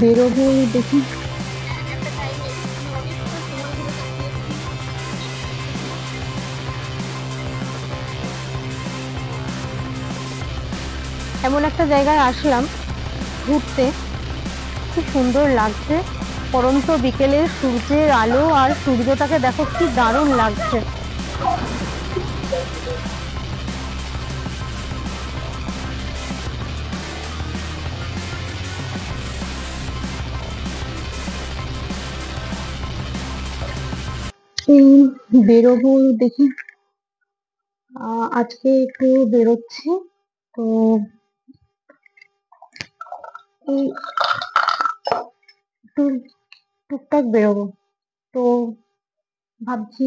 বেরোবো দেখি। একটা টাইমে অনেকটা সময় ধরে কাটিয়েছি। এমন একটা জায়গায় আসলাম ঘুরতে, কি সুন্দর লাগছে। পরন্ত বিকেলের সূর্যের আলো আর সূর্যটাকে দেখো কি দারুণ লাগছে। বেরোবো দেখি। আজকে একটু বেরোচ্ছি, তো এই একটু টুকটাক বেরোবো। তো ভাবছি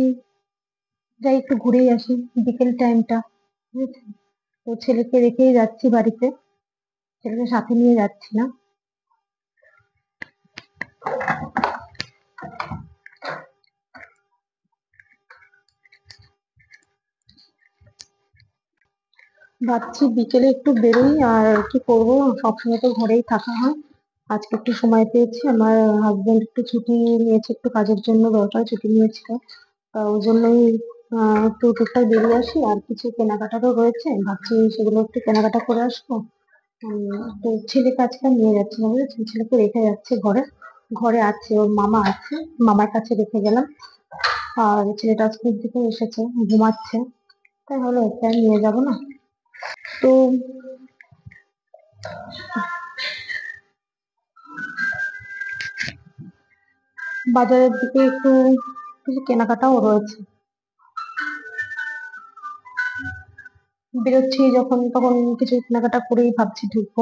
যাই একটু ঘুরেই আসি বিকেল টাইমটা, বুঝেছেন? তো ছেলেকে রেখেই যাচ্ছি বাড়িতে, ছেলেকে সাথে নিয়ে যাচ্ছি না। ভাবছি বিকেলে একটু বেরোই, আর কি করব, সবসময় তো ঘরেই থাকা হয়। আজকে একটু সময় পেয়েছি, আমার হাজবেন্ড একটু ছুটি নিয়েছে, একটু কাজের জন্য দরকার ছুটি নিয়েছিল। ওই জন্যই একটু টুকটাক বেরিয়ে আসি। আর কিছু কেনাকাটারও রয়েছে, ভাবছি সেগুলো একটু কেনাকাটা করে আসবো। তো ছেলেকে আজকে আর নিয়ে যাচ্ছি না, বুঝেছেন? ছেলেকে রেখে যাচ্ছে ঘরে, ঘরে আছে ওর মামা আছে, মামার কাছে রেখে গেলাম। আর ছেলেটা স্কুল থেকে এসেছে, ঘুমাচ্ছে, তাই হলো ওকে আর নিয়ে যাবো না। তো বাজারের দিকে একটু কিছু কেনাকাটাও রয়েছে, বেরোচ্ছি যখন তখন কিছু কেনাকাটা করেই ভাবছি ঢুকবো।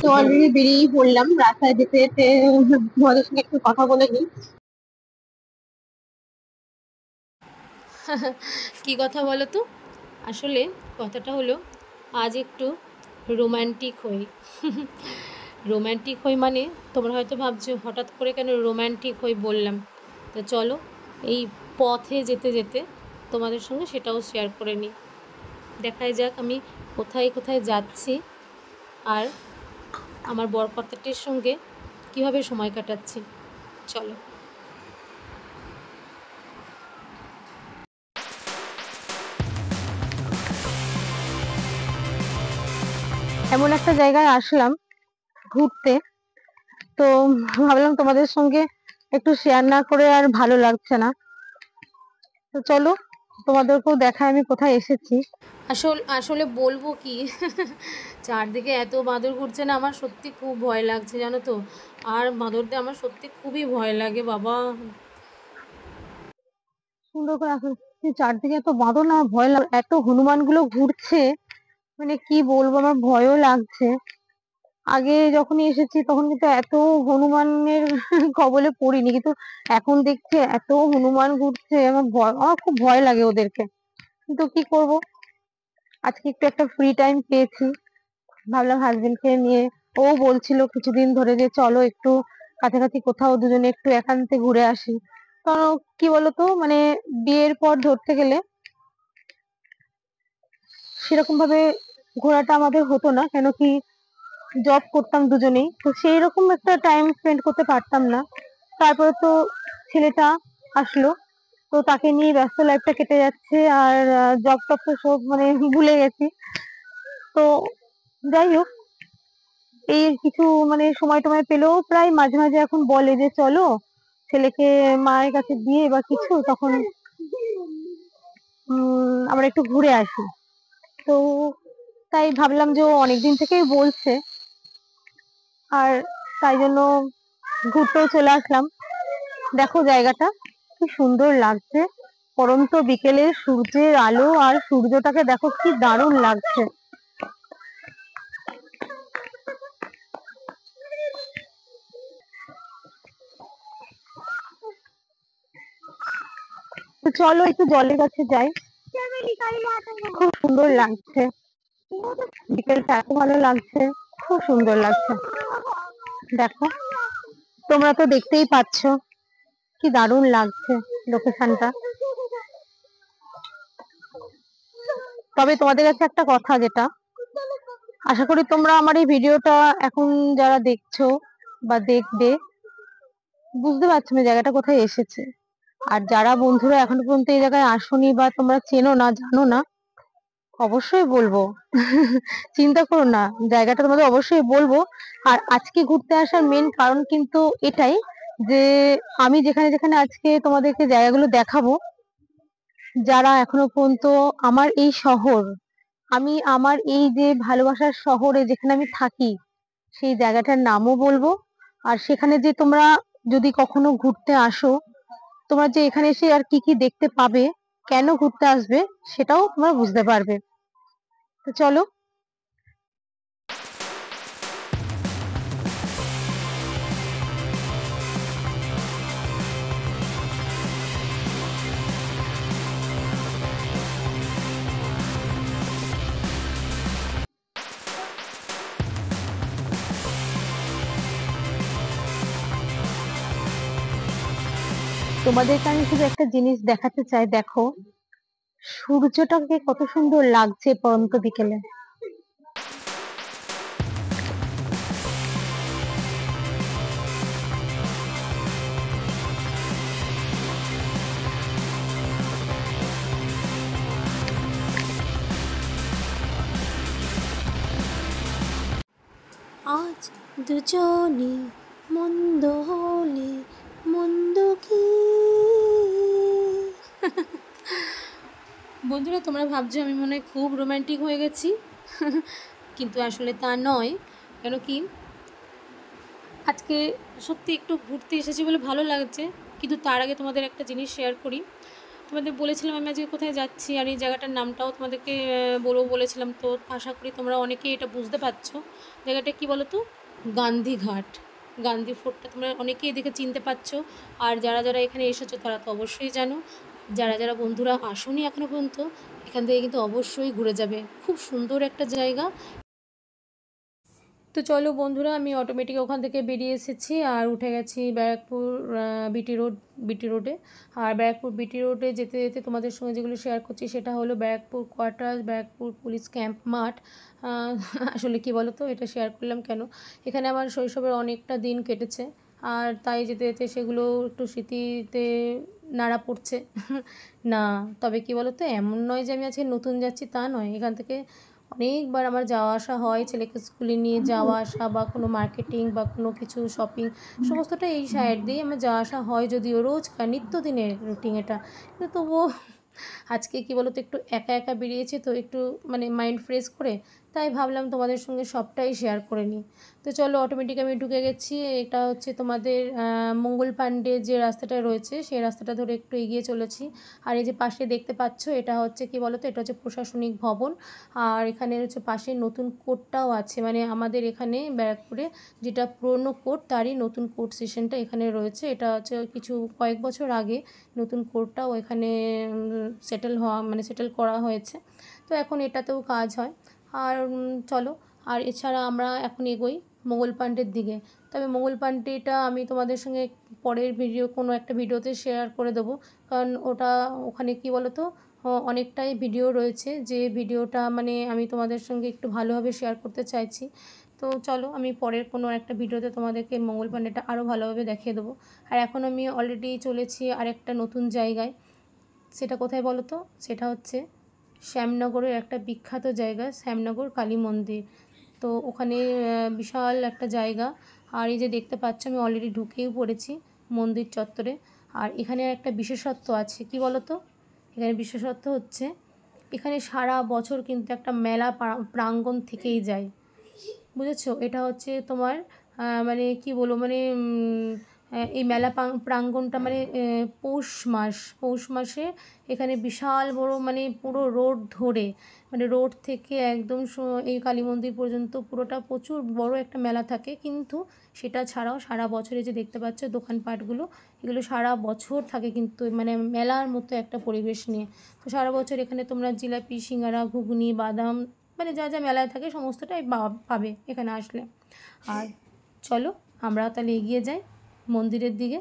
তো অলরেডি বেরিয়েই পড়লাম, রাস্তায় যেতে যেতে তোমাদের সঙ্গে একটু কথা বলে নিই। কি কথা বলো তো? আসলে কথাটা হলো, আজ একটু রোম্যান্টিক হই। রোম্যান্টিক হই মানে তোমরা হয়তো ভাবছো হঠাৎ করে কেন রোম্যান্টিক হই বললাম। তো চলো এই পথে যেতে যেতে তোমাদের সঙ্গে সেটাও শেয়ার করে নিই। দেখাই যাক আমি কোথায় কোথায় যাচ্ছি আর আমার বরকর্তাটির সঙ্গে কিভাবে সময় কাটাচ্ছি। চলো। এমন একটা জায়গায় আসলাম ঘুরতে, তো ভাবলাম তোমাদের সঙ্গে একটু শেয়ার না করে আর ভালো লাগছে না। তো চলো তোমাদেরকেও দেখায় আমি কোথায় এসেছি। আসলে বলবো কি, চারদিকে এত বাঁদর ঘুরছে না, আমার সত্যি খুব ভয় লাগছে জানো তো। আর বাঁদরদের আমার সত্যি খুবই ভয় লাগে বাবা। সুন্দর করে আসলে চারদিকে এত বাঁদর না, আমার ভয় লাগে, এত হনুমান গুলো ঘুরছে, মানে কি বলবো, আমার ভয়ও লাগছে। আগে যখনই এসেছি তখন কিন্তু এত হনুমানের কবলে পড়িনি, কিন্তু এখন দেখছি এত হনুমান ঘুরছে, আমার খুব ভয় লাগে ওদেরকে। কিন্তু কি করব, আজকে একটু একটা ফ্রি টাইম পেয়েছি, ভাবলাম হাজবেন্ডকে নিয়ে, ও বলছিল কিছুদিন ধরে যে চলো একটু কাছাকাছি কোথাও দুজনে একটু একান্তে ঘুরে আসি। কারণ কি বলতো, মানে বিয়ের পর ধরতে গেলে সেরকম ভাবে ঘোরাটা আমাদের হতো না, কেন কি জব করতাম দুজনেই, তো সেই রকম একটা টাইম স্পেন্ড করতে পারতাম না। তারপরে তো ছেলেটা আসলো, তো তাকে নিয়ে ব্যস্ত লাইফটা কেটে যাচ্ছে, আর জব টব তো সব মানে ভুলে গেছি। তো যাই হোক, এই কিছু মানে সময় টময় পেলেও প্রায় মাঝে মাঝে এখন বলে যে চলো ছেলেকে মায়ের কাছে দিয়ে বা কিছু, তখন আমরা একটু ঘুরে আসি। তো তাই ভাবলাম যে ও অনেকদিন থেকেই বলছে, আর তাই জন্য ঘুরতেও চলে আসলাম। দেখো জায়গাটা কি সুন্দর লাগছে, পরন্ত বিকেলে সূর্যের আলো আর সূর্যটাকে দেখো কি দারুণ লাগছে। তো চলো একটু জলের কাছে যাই, খুব সুন্দর লাগছে, বিকেলটা এত ভালো লাগছে, খুব সুন্দর লাগছে। দেখো, তোমরা তো দেখতেই পাচ্ছ কি দারুণ লাগছে লোকেশনটা। তবে তোমাদের কাছে একটা কথা, যেটা আশা করি তোমরা আমার এই ভিডিওটা এখন যারা দেখছো বা দেখবে, বুঝতে পারছো না জায়গাটা কোথায় এসেছে। আর যারা বন্ধুরা এখনো পর্যন্ত এই জায়গায় আসোনি বা তোমরা চেনো না, জানো না, অবশ্যই বলবো। চিন্তা করো না, জায়গাটা তোমাদের অবশ্যই বলবো। আর আজকে ঘুরতে আসার মেন কারণ কিন্তু এটাই, যে আমি যেখানে যেখানে আজকে তোমাদেরকে জায়গাগুলো দেখাবো, যারা এখনো পর্যন্ত আমার এই শহর, আমি আমার এই যে ভালোবাসার শহরে যেখানে আমি থাকি, সেই জায়গাটার নামও বলবো। আর সেখানে যে তোমরা যদি কখনো ঘুরতে আসো, তোমরা যে এখানে এসে আর কি কি দেখতে পাবে, কেন ঘুরতে আসবে, সেটাও তোমরা বুঝতে পারবে। তো চলো। তোমাদেরকে আমি শুধু একটা জিনিস দেখাতে চাই, দেখো সূর্যটাকে কত সুন্দর লাগছে পরন্ত বিকেলে। আজ দুজনে মন্দ হলে মন্দ কি। বন্ধুরা, তোমরা ভাবছো আমি মনে হয় খুব রোম্যান্টিক হয়ে গেছি, কিন্তু আসলে তা নয়। কেন কি, আজকে সত্যি একটু ঘুরতে এসেছি বলে ভালো লাগছে। কিন্তু তার আগে তোমাদের একটা জিনিস শেয়ার করি। তোমাদের বলেছিলাম আমি আজকে কোথায় যাচ্ছি, আর এই জায়গাটার নামটাও তোমাদেরকে বলবো বলেছিলাম। তো আশা করি তোমরা অনেকেই এটা বুঝতে পারছো। জায়গাটা কি বলো তো? গান্ধীঘাট। গান্ধী ফোর্টটা তোমরা অনেকেই দেখে চিনতে পারছো। আর যারা যারা এখানে এসেছো তারা তো অবশ্যই জানো। যারা যারা বন্ধুরা আসোনি এখনও পর্যন্ত, এখান থেকে কিন্তু অবশ্যই ঘুরে যাবে। খুব সুন্দর একটা জায়গা। তো চলো বন্ধুরা, আমি অটোমেটিক ওখান থেকে বেরিয়ে এসেছি আর উঠে গেছি ব্যারাকপুর বিটি রোডে। আর ব্যারাকপুর বিটি রোডে যেতে যেতে তোমাদের সঙ্গে যেগুলো শেয়ার করছি সেটা হলো Barrackpore quarters, Barrackpore police camp মাঠ। আসলে কি বলো তো, এটা শেয়ার করলাম কেন, এখানে আমার শৈশবের অনেকটা দিন কেটেছে। আর তাই যেতে যেতে সেগুলো একটু স্মৃতিতে নাড়া পড়ছে। না, তবে কি বলো তো, এমন নয় যে আমি আজকে নতুন যাচ্ছি, তা নয়। এখান থেকে অনেকবার আমার যাওয়া আসা হয়, ছেলেকে স্কুলে নিয়ে যাওয়া আসা বা কোনো মার্কেটিং বা কোনো কিছু শপিং, সমস্তটা এই সাইড দিয়েই আমার যাওয়া আসা হয়, যদিও রোজকার নিত্যদিনের রুটিন এটা। কিন্তু তবুও আজকে কি বলো তো, একটু একা একা বেরিয়েছি তো, একটু মানে মাইন্ড ফ্রেশ করে, তাই ভাবলাম তোমাদের সঙ্গে সবটাই শেয়ার করে নিই। তো চলো, অটোমেটিক আমি ঢুকে গেছি। এটা হচ্ছে তোমাদের মঙ্গল পাণ্ডে যে রাস্তাটা রয়েছে, সেই রাস্তাটা ধরে একটু এগিয়ে চলেছি। আর এই যে পাশে দেখতে পাচ্ছ, এটা হচ্ছে কি বলো তো, এটা হচ্ছে প্রশাসনিক ভবন। আর এখানে হচ্ছে পাশে নতুন কোর্টটাও আছে, মানে আমাদের এখানে ব্যারাকপুরে যেটা পুরনো কোর্ট, তারই নতুন কোর্ট সেশনটা এখানে রয়েছে। এটা হচ্ছে কিছু কয়েক বছর আগে নতুন কোর্টটাও এখানে সেটেল করা হয়েছে। তো এখন এটাতেও কাজ হয়। আর চলো, আর এছাড়া আমরা এখন এগোই মোগল পাণ্ডের দিকে। তবে মোগল পাণ্ডেটা আমি তোমাদের সঙ্গে পরের কোনো একটা ভিডিওতে শেয়ার করে দেবো। কারণ ওখানে কি বলো তো, অনেকটাই ভিডিও রয়েছে, যে ভিডিওটা মানে আমি তোমাদের সঙ্গে একটু ভালোভাবে শেয়ার করতে চাইছি। তো চলো, আমি পরের কোনো একটা ভিডিওতে তোমাদেরকে মঙ্গল পাণ্ডেটা আরও ভালোভাবে দেখিয়ে দেবো। আর এখন আমি অলরেডি চলেছি আরেকটা নতুন জায়গায়। সেটা কোথায় বলো তো? সেটা হচ্ছে শ্যামনগরের একটা বিখ্যাত জায়গা, শ্যামনগর কালী মন্দির। তো ওখানে বিশাল একটা জায়গা। আর এই যে দেখতে পাচ্ছ, আমি অলরেডি ঢুকেও পড়েছি মন্দির চত্বরে। আর এখানে একটা বিশেষত্ব আছে, কি বলো তো? এখানে বিশেষত্ব হচ্ছে, এখানে সারা বছর কিন্তু একটা মেলা প্রাঙ্গণ থেকেই যায়, বুঝেছো? এটা হচ্ছে তোমার মানে কি বলবো, মানে এই মেলা প্রাঙ্গণটা মানে পৌষ মাসে এখানে বিশাল বড় মানে পুরো রোড ধরে মানে রোড থেকে একদম এই কালী মন্দির পর্যন্ত পুরোটা প্রচুর বড় একটা মেলা থাকে। কিন্তু সেটা ছাড়াও সারা বছরে যে দেখতে পাচ্ছ দোকানপাটগুলো, এগুলো সারা বছর থাকে কিন্তু মানে মেলার মতো একটা পরিবেশ নিয়ে। তো সারা বছর এখানে তোমরা জিলাপি, সিঙ্গারা, ঘুগনি, বাদাম মানে যা যা মেলায় থাকে সমস্তটাই পাবে এখানে আসলে। আর চলো আমরা তাহলে এগিয়ে যাই মন্দিরের দিকে।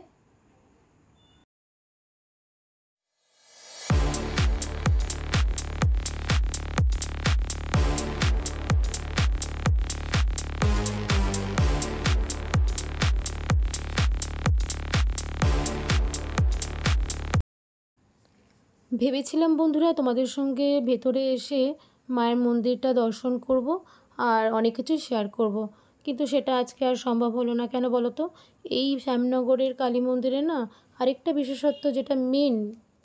ভেবেছিলাম বন্ধুরা তোমাদের সঙ্গে ভেতরে এসে মায়ের মন্দিরটা দর্শন করব আর অনেক কিছু শেয়ার করব, কিন্তু সেটা আজকে আর সম্ভব হলো না। কেন বলো তো, এই শ্যামনগরের কালী মন্দিরে না আরেকটা বিশেষত্ব যেটা মেন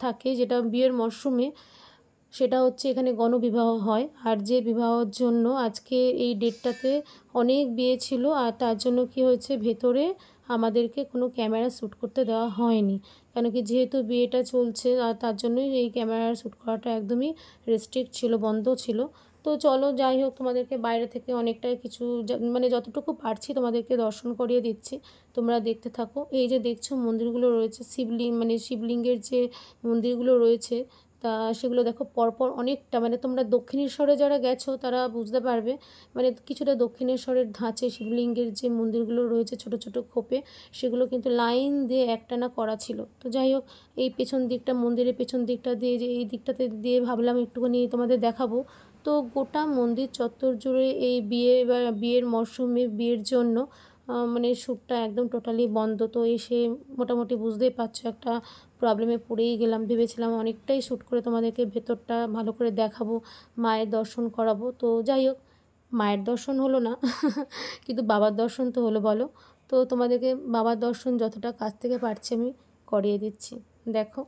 থাকে, যেটা বিয়ের মরশুমে, সেটা হচ্ছে এখানে গণবিবাহ হয়। আর যে বিবাহর জন্য আজকে এই ডেটটাতে অনেক বিয়ে ছিল, আর তার জন্য কি হয়েছে ভেতরে আমাদেরকে কোনো ক্যামেরা শ্যুট করতে দেওয়া হয়নি। কেন কি যেহেতু বিয়েটা চলছে আর তার জন্যই এই ক্যামেরা শ্যুট করাটা একদমই রেস্ট্রিক্ট ছিল, বন্ধ ছিল। তো চলো যাই হোক, তোমাদেরকে বাইরে থেকে অনেকটাই কিছু মানে যতটুকু পারছি তোমাদেরকে দর্শন করিয়ে দিচ্ছি, তোমরা দেখতে থাকো। এই যে দেখছো মন্দিরগুলো রয়েছে, শিবলিঙ্গের যে মন্দিরগুলো রয়েছে তা সেগুলো দেখো পরপর অনেকটা, মানে তোমরা দক্ষিণেশ্বরে যারা গেছো তারা বুঝতে পারবে, মানে কিছুটা দক্ষিণেশ্বরের ধাঁচে শিবলিঙ্গের যে মন্দিরগুলো রয়েছে ছোট ছোট খোপে, সেগুলো কিন্তু লাইন দিয়ে একটানা করা ছিল। তো যাই হোক, এই পেছন দিকটা মন্দিরের পেছন দিকটা দিয়ে যে এই দিকটাতে দিয়ে ভাবলাম একটুখানি তোমাদের দেখাবো। তো গোটা মন্দির চত্বর জুড়ে এই বিয়ের মরশুমে বিয়ের জন্য মানে শ্যুটটা একদম টোটালি বন্ধ। তো এসে মোটামুটি বুঝতেই পারছো একটা প্রবলেমে পড়েই গেলাম। ভেবেছিলাম অনেকটাই শ্যুট করে তোমাদেরকে ভেতরটা ভালো করে দেখাবো, মায়ের দর্শন করাবো। তো যাই হোক, মায়ের দর্শন হলো না কিন্তু বাবার দর্শন তো হলো বলো। তো তোমাদেরকে বাবার দর্শন যতটা কাছ থেকে পারছি আমি করিয়ে দিচ্ছি, দেখো।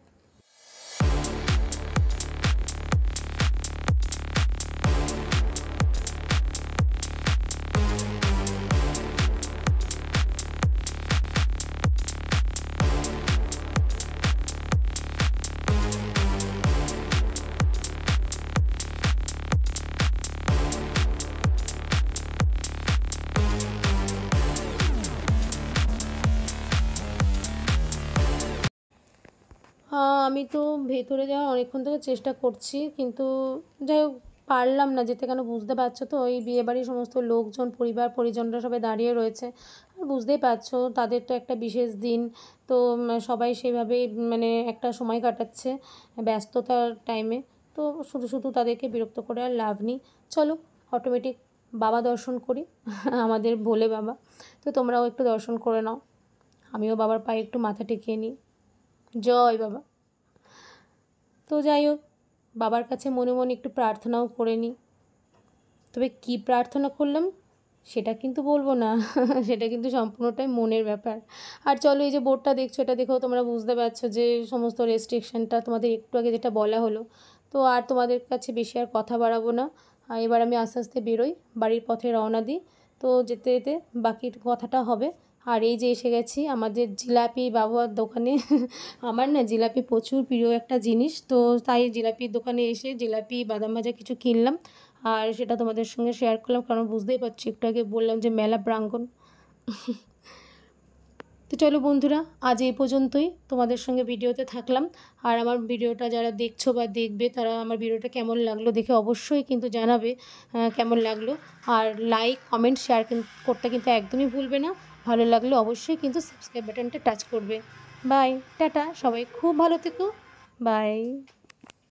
আমি তো ভেতরে যাওয়ার অনেকক্ষণ থেকে চেষ্টা করছি, কিন্তু যাই হোক পারলাম না যেতে। কেন বুঝতে পারছো তো, এই বিয়েবাড়ির সমস্ত লোকজন, পরিবার পরিজনরা সবাই দাঁড়িয়ে রয়েছে। আর বুঝতেই পারছো তাদের তো একটা বিশেষ দিন, তো সবাই সেইভাবেই মানে একটা সময় কাটাচ্ছে ব্যস্ততার টাইমে। তো শুধু শুধু তাদেরকে বিরক্ত করে আর লাভ নেই। চলো অটোমেটিক বাবা দর্শন করি আমাদের ভোলে বাবা। তো তোমরাও একটু দর্শন করে নাও, আমিও বাবার পায়ে একটু মাথা টেকিয়ে নিই। জয় বাবা। তো যাই হোক, বাবার কাছে মনে মনে একটু প্রার্থনাও করে নিই। তবে কী প্রার্থনা করলাম সেটা কিন্তু বলবো না সেটা কিন্তু সম্পূর্ণটাই মনের ব্যাপার। আর চলো এই যে বোর্ডটা দেখছো, এটা দেখেও তোমরা বুঝতে পারছো যে সমস্ত রেস্ট্রিকশানটা তোমাদের একটু আগে যেটা বলা হলো। তো আর তোমাদের কাছে বেশি আর কথা বাড়াবো না। এবার আমি আস্তে আস্তে বেরোই, বাড়ির পথে রওনা দিই। তো যেতে যেতে বাকির কথাটা হবে। আর এই যে এসে গেছি আমাদের জিলাপি বাবুয়ার দোকানে আমার না জিলাপি প্রচুর প্রিয় একটা জিনিস। তো তাই জিলাপির দোকানে এসে জিলাপি, বাদাম ভাজা কিছু কিনলাম আর সেটা তোমাদের সঙ্গে শেয়ার করলাম, কারণ বুঝতেই পারছি একটু আগে বললাম যে মেলা প্রাঙ্গণ। তো চলো বন্ধুরা, আজ এই পর্যন্তই তোমাদের সঙ্গে ভিডিওতে থাকলাম। আর আমার ভিডিওটা যারা দেখছো বা দেখবে তারা আমার ভিডিওটা কেমন লাগলো দেখে অবশ্যই কিন্তু জানাবে কেমন লাগলো। আর লাইক, কমেন্ট, শেয়ার করতে কিন্তু একদমই ভুলবে না। ভালো লাগলে অবশ্যই কিন্তু সাবস্ক্রাইব বাটনটা টাচ করবে। বাই, টাটা, সবাই খুব ভালো থেকো, বাই।